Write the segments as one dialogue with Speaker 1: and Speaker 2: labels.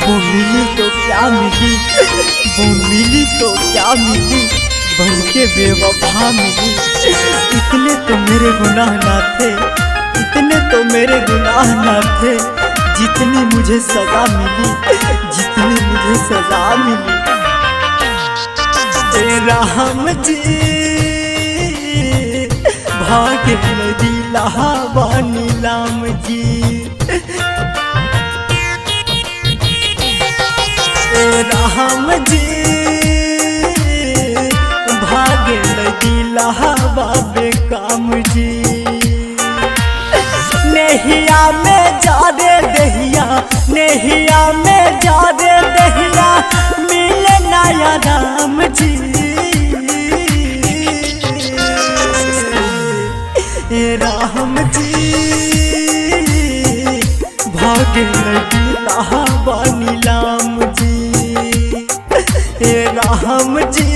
Speaker 1: वो मिली तो क्या मिली, वो मिली तो क्या मिली, बन के बेवफा मिली। इतने तो मेरे गुनाह ना थे, इतने तो मेरे गुनाह ना थे, जितनी मुझे सजा मिली, जितनी मुझे सजा मिली। राम जी भाग्य नदी लहावानी राम जी, राम जी भाग्य नदी लहावा काम जी। नेहिया में जा दे दहिया, नेहिया में जा दे दहिया, मिले नया राम जी। राम जी भाग्य नदी लहावानी राम जी, राम जी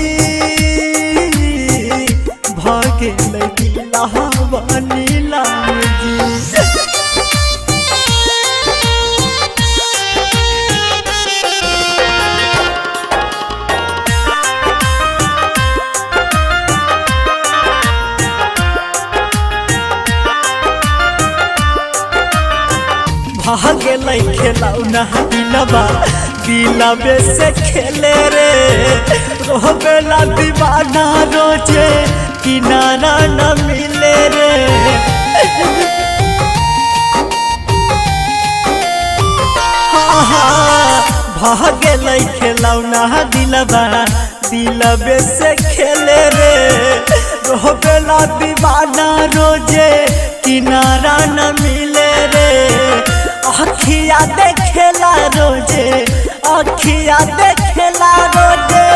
Speaker 1: भाग्य नदी लहावानी राम जी। भागे लै खेलौना दिलवा, दिलवे से खेले रे, रोबेला दीवाना रोजे किनारा न मिले रे। भागे लै खेलौना दिलवा, दिलवे से खेले रे, रोबेला दीवाना रोजे किनारा न मिले रे। अखिया देखेला रोजे, अखिया देखेला रोजे,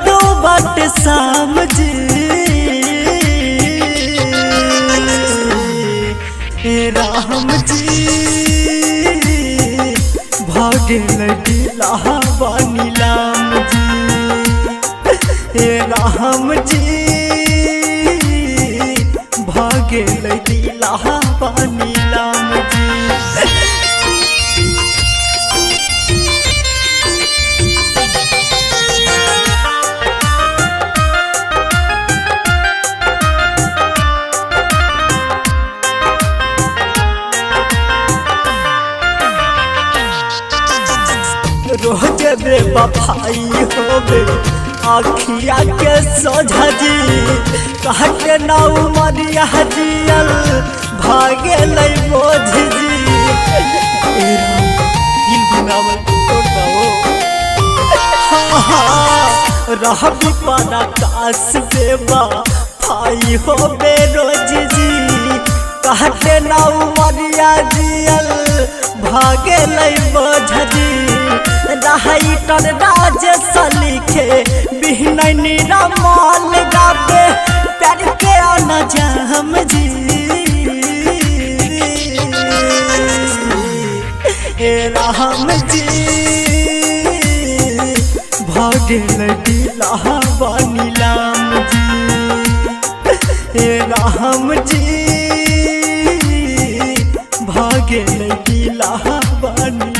Speaker 1: डूबत शाम जी। राम जी भाग्य नदी लहावानी राम जी, राम जी भाग्य नदी लहावानी राम जी। रोज बेवफाई होबे आखिया के सोझा जी, कहते ना उमरिया जियल भागे लै बोझ जी। रहबी पाना काश देवा भाई होबे रोज जी, कहते ना उमरिया जियल भागे लै बोझ जी। राइटर राजेश लिखे बिहनैनी रमाल गावे, प्यार के आना जाम जी। राम जी भाग्य नदी लहावानी राम जी, राम जी भाग्य नदी लहावानी।